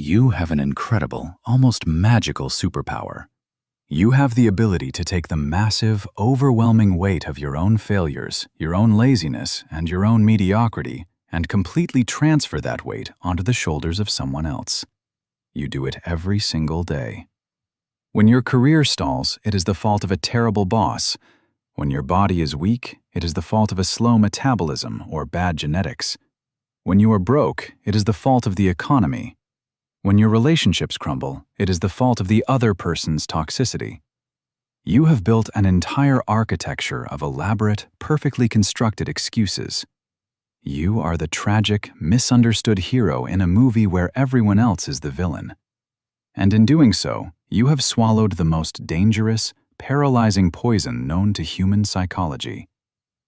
You have an incredible, almost magical superpower. You have the ability to take the massive, overwhelming weight of your own failures, your own laziness, and your own mediocrity, and completely transfer that weight onto the shoulders of someone else. You do it every single day. When your career stalls, it is the fault of a terrible boss. When your body is weak, it is the fault of a slow metabolism or bad genetics. When you are broke, it is the fault of the economy. When your relationships crumble, it is the fault of the other person's toxicity. You have built an entire architecture of elaborate, perfectly constructed excuses. You are the tragic, misunderstood hero in a movie where everyone else is the villain. And in doing so, you have swallowed the most dangerous, paralyzing poison known to human psychology: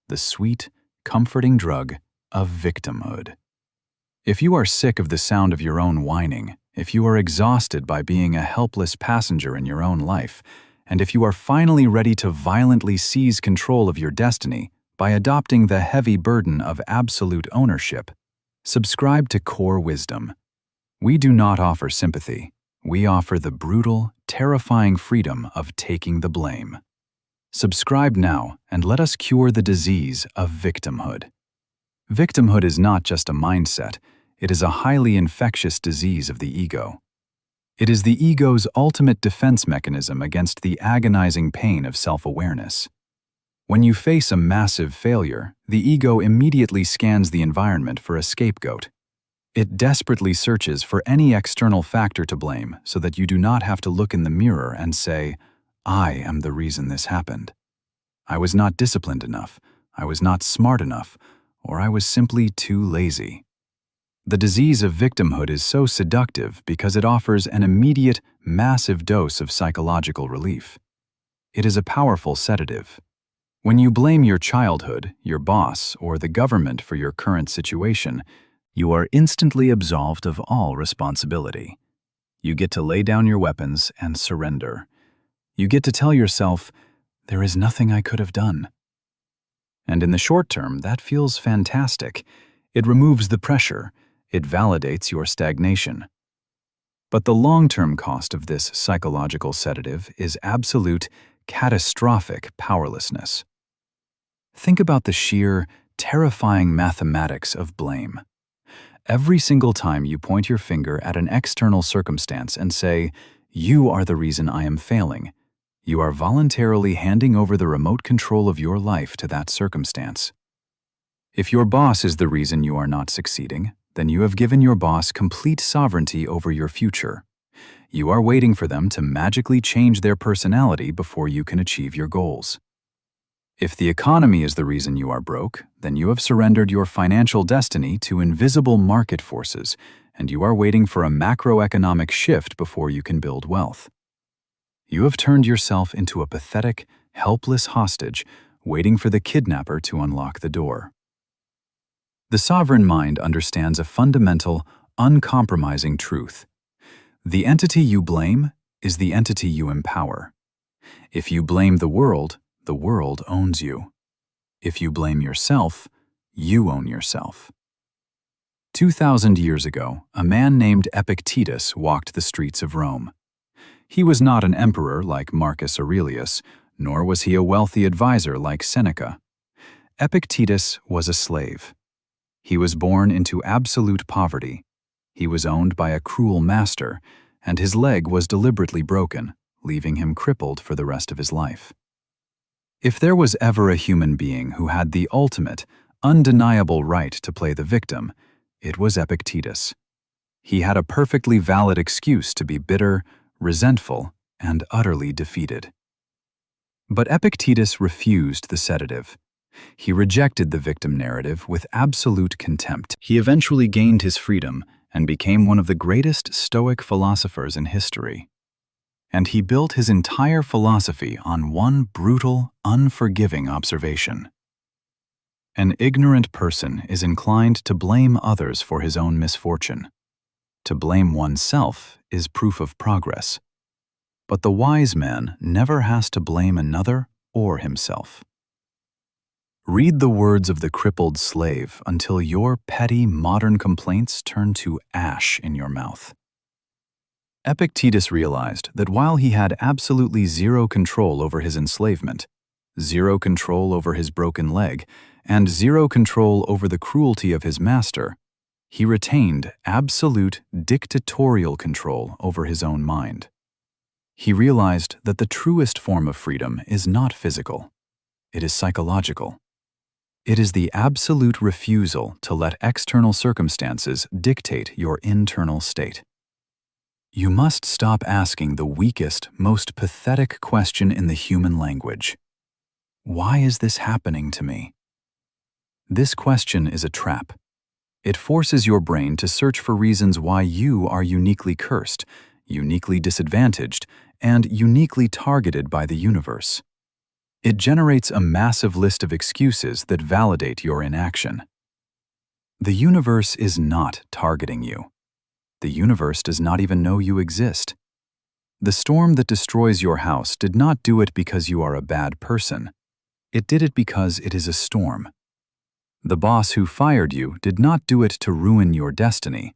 the sweet, comforting drug of victimhood. If you are sick of the sound of your own whining, if you are exhausted by being a helpless passenger in your own life, and if you are finally ready to violently seize control of your destiny by adopting the heavy burden of absolute ownership, subscribe to Core Wisdom. We do not offer sympathy. We offer the brutal, terrifying freedom of taking the blame. Subscribe now and let us cure the disease of victimhood. Victimhood is not just a mindset. It is a highly infectious disease of the ego. It is the ego's ultimate defense mechanism against the agonizing pain of self-awareness. When you face a massive failure, the ego immediately scans the environment for a scapegoat. It desperately searches for any external factor to blame so that you do not have to look in the mirror and say, "I am the reason this happened. I was not disciplined enough, I was not smart enough, or I was simply too lazy." The disease of victimhood is so seductive because it offers an immediate, massive dose of psychological relief. It is a powerful sedative. When you blame your childhood, your boss, or the government for your current situation, you are instantly absolved of all responsibility. You get to lay down your weapons and surrender. You get to tell yourself, "There is nothing I could have done." And in the short term, that feels fantastic. It removes the pressure. It validates your stagnation. But the long-term cost of this psychological sedative is absolute, catastrophic powerlessness. Think about the sheer, terrifying mathematics of blame. Every single time you point your finger at an external circumstance and say, "You are the reason I am failing," you are voluntarily handing over the remote control of your life to that circumstance. If your boss is the reason you are not succeeding, then you have given your boss complete sovereignty over your future. You are waiting for them to magically change their personality before you can achieve your goals. If the economy is the reason you are broke, then you have surrendered your financial destiny to invisible market forces, and you are waiting for a macroeconomic shift before you can build wealth. You have turned yourself into a pathetic, helpless hostage, waiting for the kidnapper to unlock the door. The sovereign mind understands a fundamental, uncompromising truth. The entity you blame is the entity you empower. If you blame the world owns you. If you blame yourself, you own yourself. 2,000 years ago, a man named Epictetus walked the streets of Rome. He was not an emperor like Marcus Aurelius, nor was he a wealthy advisor like Seneca. Epictetus was a slave. He was born into absolute poverty. He was owned by a cruel master, and his leg was deliberately broken, leaving him crippled for the rest of his life. If there was ever a human being who had the ultimate, undeniable right to play the victim, it was Epictetus. He had a perfectly valid excuse to be bitter, resentful, and utterly defeated. But Epictetus refused the sedative. He rejected the victim narrative with absolute contempt. He eventually gained his freedom and became one of the greatest Stoic philosophers in history. And he built his entire philosophy on one brutal, unforgiving observation. An ignorant person is inclined to blame others for his own misfortune. To blame oneself is proof of progress. But the wise man never has to blame another or himself. Read the words of the crippled slave until your petty modern complaints turn to ash in your mouth. Epictetus realized that while he had absolutely zero control over his enslavement, zero control over his broken leg, and zero control over the cruelty of his master, he retained absolute dictatorial control over his own mind. He realized that the truest form of freedom is not physical. It is psychological. It is the absolute refusal to let external circumstances dictate your internal state. You must stop asking the weakest, most pathetic question in the human language. Why is this happening to me? This question is a trap. It forces your brain to search for reasons why you are uniquely cursed, uniquely disadvantaged, and uniquely targeted by the universe. It generates a massive list of excuses that validate your inaction. The universe is not targeting you. The universe does not even know you exist. The storm that destroys your house did not do it because you are a bad person. It did it because it is a storm. The boss who fired you did not do it to ruin your destiny.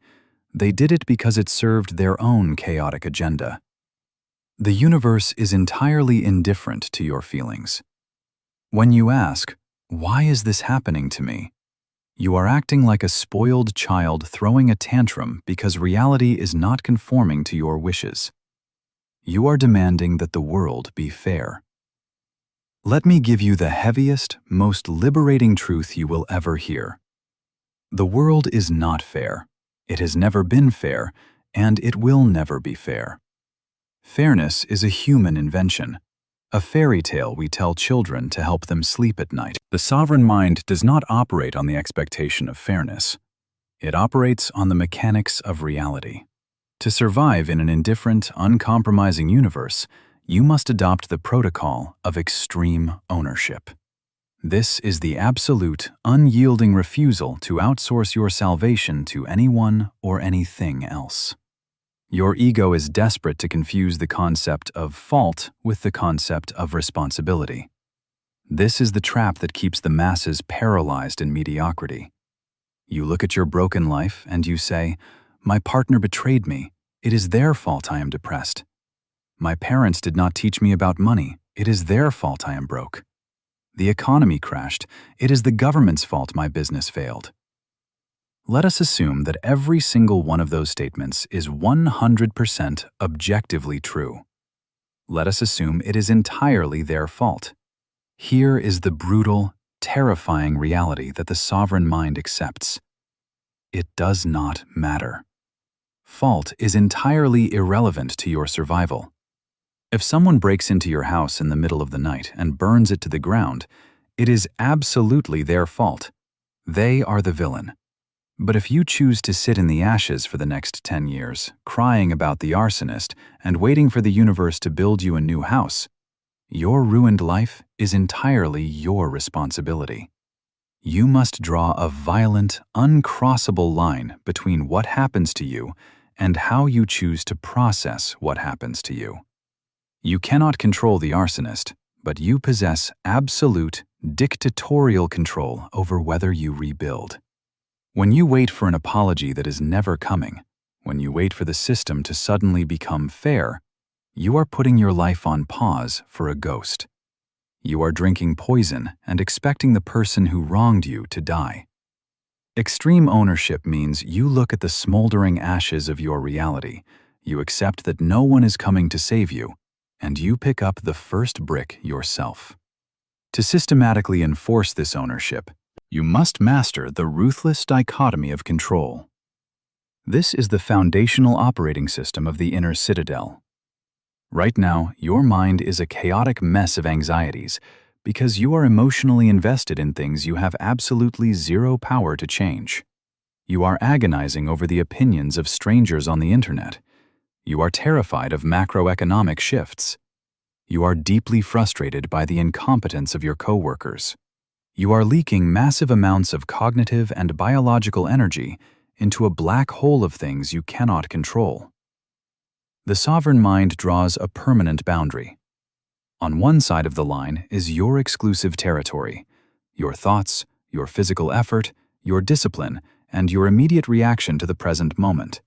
They did it because it served their own chaotic agenda. The universe is entirely indifferent to your feelings. When you ask, "Why is this happening to me?" you are acting like a spoiled child throwing a tantrum because reality is not conforming to your wishes. You are demanding that the world be fair. Let me give you the heaviest, most liberating truth you will ever hear. The world is not fair. It has never been fair, and it will never be fair. Fairness is a human invention, a fairy tale we tell children to help them sleep at night. The sovereign mind does not operate on the expectation of fairness. It operates on the mechanics of reality. To survive in an indifferent, uncompromising universe, you must adopt the protocol of extreme ownership. This is the absolute, unyielding refusal to outsource your salvation to anyone or anything else. Your ego is desperate to confuse the concept of fault with the concept of responsibility. This is the trap that keeps the masses paralyzed in mediocrity. You look at your broken life and you say, "My partner betrayed me. It is their fault I am depressed. My parents did not teach me about money. It is their fault I am broke. The economy crashed. It is the government's fault my business failed." Let us assume that every single one of those statements is 100% objectively true. Let us assume it is entirely their fault. Here is the brutal, terrifying reality that the sovereign mind accepts. It does not matter. Fault is entirely irrelevant to your survival. If someone breaks into your house in the middle of the night and burns it to the ground, it is absolutely their fault. They are the villain. But if you choose to sit in the ashes for the next 10 years, crying about the arsonist and waiting for the universe to build you a new house, your ruined life is entirely your responsibility. You must draw a violent, uncrossable line between what happens to you and how you choose to process what happens to you. You cannot control the arsonist, but you possess absolute, dictatorial control over whether you rebuild. When you wait for an apology that is never coming, when you wait for the system to suddenly become fair, you are putting your life on pause for a ghost. You are drinking poison and expecting the person who wronged you to die. Extreme ownership means you look at the smoldering ashes of your reality, you accept that no one is coming to save you, and you pick up the first brick yourself. To systematically enforce this ownership, you must master the ruthless dichotomy of control. This is the foundational operating system of the inner citadel. Right now, your mind is a chaotic mess of anxieties because you are emotionally invested in things you have absolutely zero power to change. You are agonizing over the opinions of strangers on the internet. You are terrified of macroeconomic shifts. You are deeply frustrated by the incompetence of your coworkers. You are leaking massive amounts of cognitive and biological energy into a black hole of things you cannot control. The sovereign mind draws a permanent boundary. On one side of the line is your exclusive territory, your thoughts, your physical effort, your discipline, and your immediate reaction to the present moment.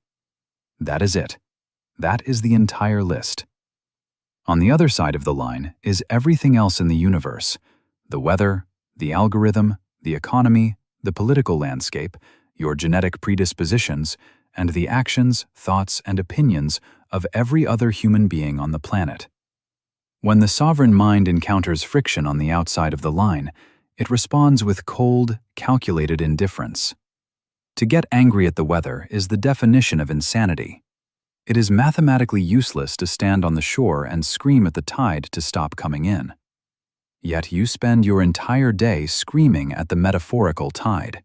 That is it. That is the entire list. On the other side of the line is everything else in the universe: the weather, the algorithm, the economy, the political landscape, your genetic predispositions, and the actions, thoughts, and opinions of every other human being on the planet. When the sovereign mind encounters friction on the outside of the line, it responds with cold, calculated indifference. To get angry at the weather is the definition of insanity. It is mathematically useless to stand on the shore and scream at the tide to stop coming in. Yet you spend your entire day screaming at the metaphorical tide.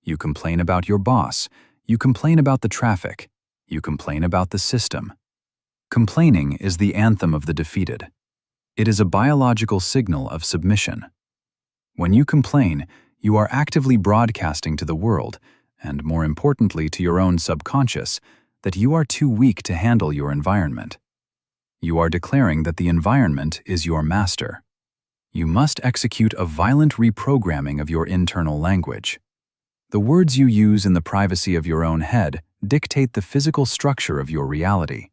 You complain about your boss, you complain about the traffic, you complain about the system. Complaining is the anthem of the defeated. It is a biological signal of submission. When you complain, you are actively broadcasting to the world, and more importantly to your own subconscious, that you are too weak to handle your environment. You are declaring that the environment is your master. You must execute a violent reprogramming of your internal language. The words you use in the privacy of your own head dictate the physical structure of your reality.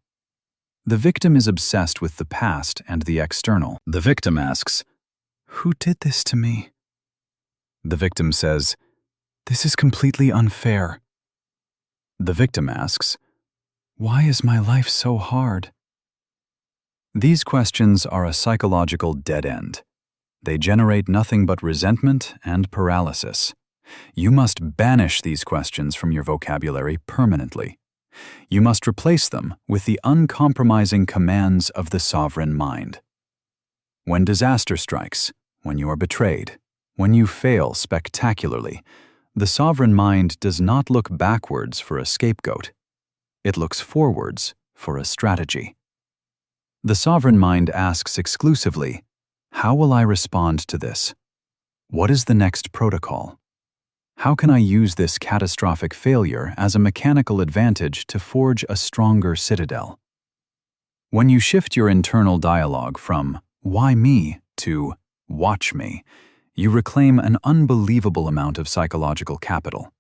The victim is obsessed with the past and the external. The victim asks, "Who did this to me?" The victim says, "This is completely unfair." The victim asks, "Why is my life so hard?" These questions are a psychological dead end. They generate nothing but resentment and paralysis. You must banish these questions from your vocabulary permanently. You must replace them with the uncompromising commands of the sovereign mind. When disaster strikes, when you are betrayed, when you fail spectacularly, the sovereign mind does not look backwards for a scapegoat. It looks forwards for a strategy. The sovereign mind asks exclusively, "How will I respond to this? What is the next protocol? How can I use this catastrophic failure as a mechanical advantage to forge a stronger citadel?" When you shift your internal dialogue from "why me" to "watch me," you reclaim an unbelievable amount of psychological capital.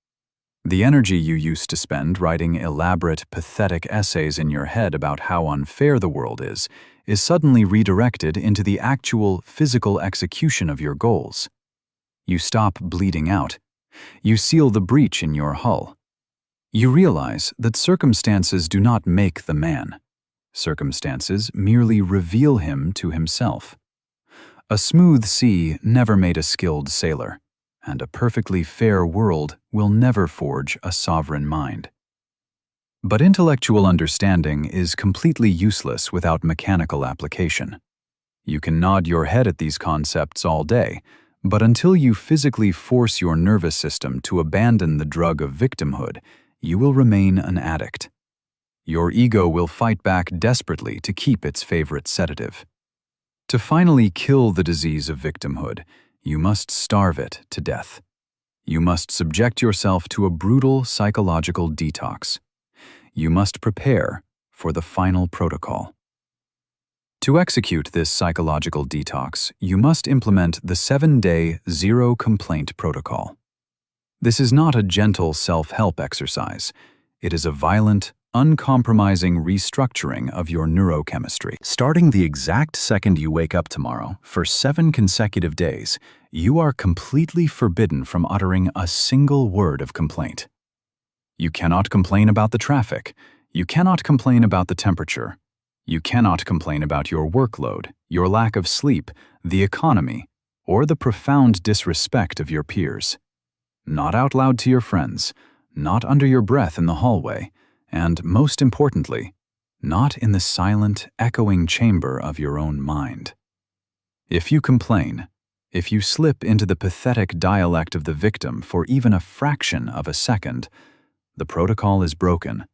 The energy you used to spend writing elaborate, pathetic essays in your head about how unfair the world is suddenly redirected into the actual physical execution of your goals. You stop bleeding out. You seal the breach in your hull. You realize that circumstances do not make the man. Circumstances merely reveal him to himself. A smooth sea never made a skilled sailor, and a perfectly fair world will never forge a sovereign mind. But intellectual understanding is completely useless without mechanical application. You can nod your head at these concepts all day, but until you physically force your nervous system to abandon the drug of victimhood, you will remain an addict. Your ego will fight back desperately to keep its favorite sedative. To finally kill the disease of victimhood, you must starve it to death. You must subject yourself to a brutal psychological detox. You must prepare for the final protocol. To execute this psychological detox, you must implement the 7-day zero-complaint protocol. This is not a gentle self-help exercise. It is a violent, uncompromising restructuring of your neurochemistry. Starting the exact second you wake up tomorrow, for 7 consecutive days, you are completely forbidden from uttering a single word of complaint. You cannot complain about the traffic. You cannot complain about the temperature. You cannot complain about your workload, your lack of sleep, the economy, or the profound disrespect of your peers. Not out loud to your friends, not under your breath in the hallway, and, most importantly, not in the silent, echoing chamber of your own mind. If you complain, if you slip into the pathetic dialect of the victim for even a fraction of a second, the protocol is broken,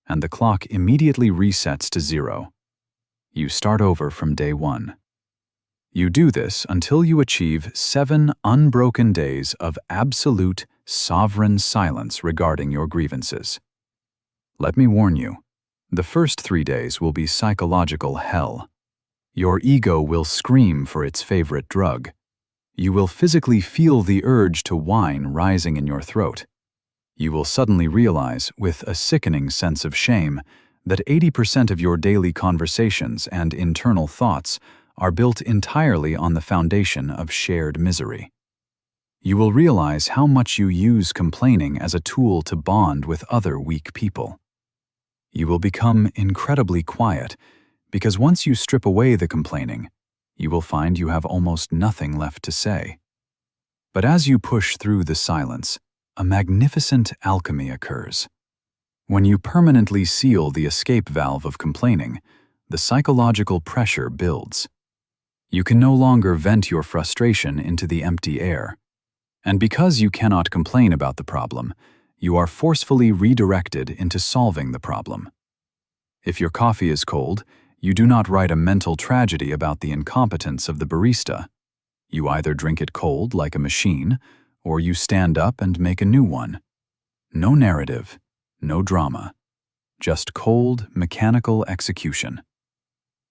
and the clock immediately resets to 0. You start over from day 1. You do this until you achieve 7 unbroken days of absolute, sovereign silence regarding your grievances. Let me warn you, the first 3 days will be psychological hell. Your ego will scream for its favorite drug. You will physically feel the urge to whine rising in your throat. You will suddenly realize, with a sickening sense of shame, that 80% of your daily conversations and internal thoughts are built entirely on the foundation of shared misery. You will realize how much you use complaining as a tool to bond with other weak people. You will become incredibly quiet, because once you strip away the complaining, you will find you have almost nothing left to say. But as you push through the silence, a magnificent alchemy occurs. When you permanently seal the escape valve of complaining, the psychological pressure builds. You can no longer vent your frustration into the empty air. And because you cannot complain about the problem, you are forcefully redirected into solving the problem. If your coffee is cold, you do not write a mental tragedy about the incompetence of the barista. You either drink it cold like a machine, or you stand up and make a new one. No narrative, no drama, just cold, mechanical execution.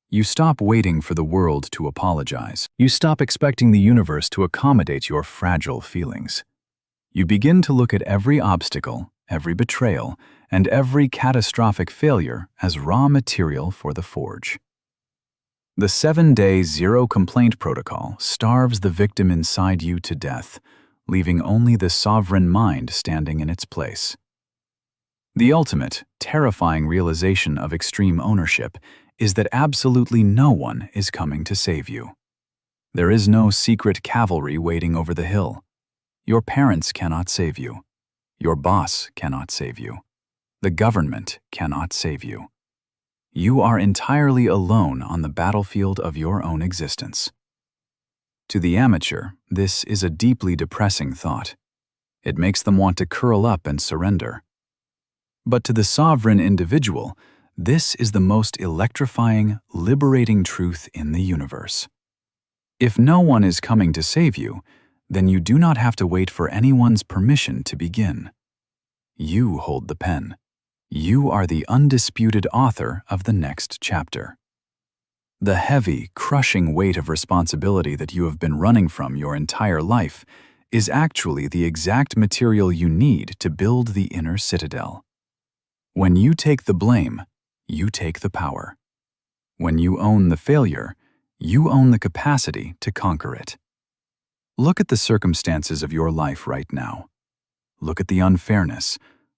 You stop waiting for the world to apologize. You stop expecting the universe to accommodate your fragile feelings. You begin to look at every obstacle, every betrayal, and every catastrophic failure as raw material for the forge. The 7-day zero-complaint protocol starves the victim inside you to death, leaving only the sovereign mind standing in its place. The ultimate, terrifying realization of extreme ownership is that absolutely no one is coming to save you. There is no secret cavalry waiting over the hill. Your parents cannot save you. Your boss cannot save you. The government cannot save you. You are entirely alone on the battlefield of your own existence. To the amateur, this is a deeply depressing thought. It makes them want to curl up and surrender. But to the sovereign individual, this is the most electrifying, liberating truth in the universe. If no one is coming to save you, then you do not have to wait for anyone's permission to begin. You hold the pen. You are the undisputed author of the next chapter. The heavy, crushing weight of responsibility that you have been running from your entire life is actually the exact material you need to build the inner citadel. When you take the blame, you take the power. When you own the failure, you own the capacity to conquer it. Look at the circumstances of your life right now. Look at the unfairness.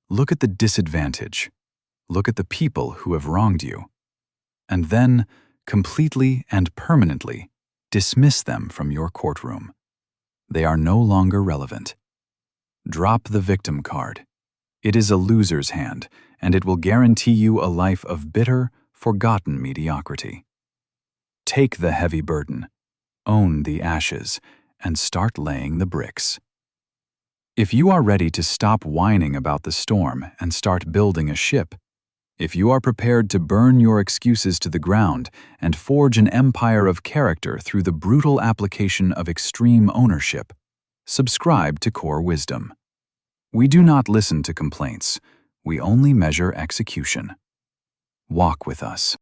Look at the disadvantage. Look at the people who have wronged you. And then, completely and permanently, dismiss them from your courtroom. They are no longer relevant. Drop the victim card. It is a loser's hand, and it will guarantee you a life of bitter, forgotten mediocrity. Take the heavy burden, own the ashes, and start laying the bricks. If you are ready to stop whining about the storm and start building a ship, if you are prepared to burn your excuses to the ground and forge an empire of character through the brutal application of extreme ownership, subscribe to Core Wisdom. We do not listen to complaints. We only measure execution. Walk with us.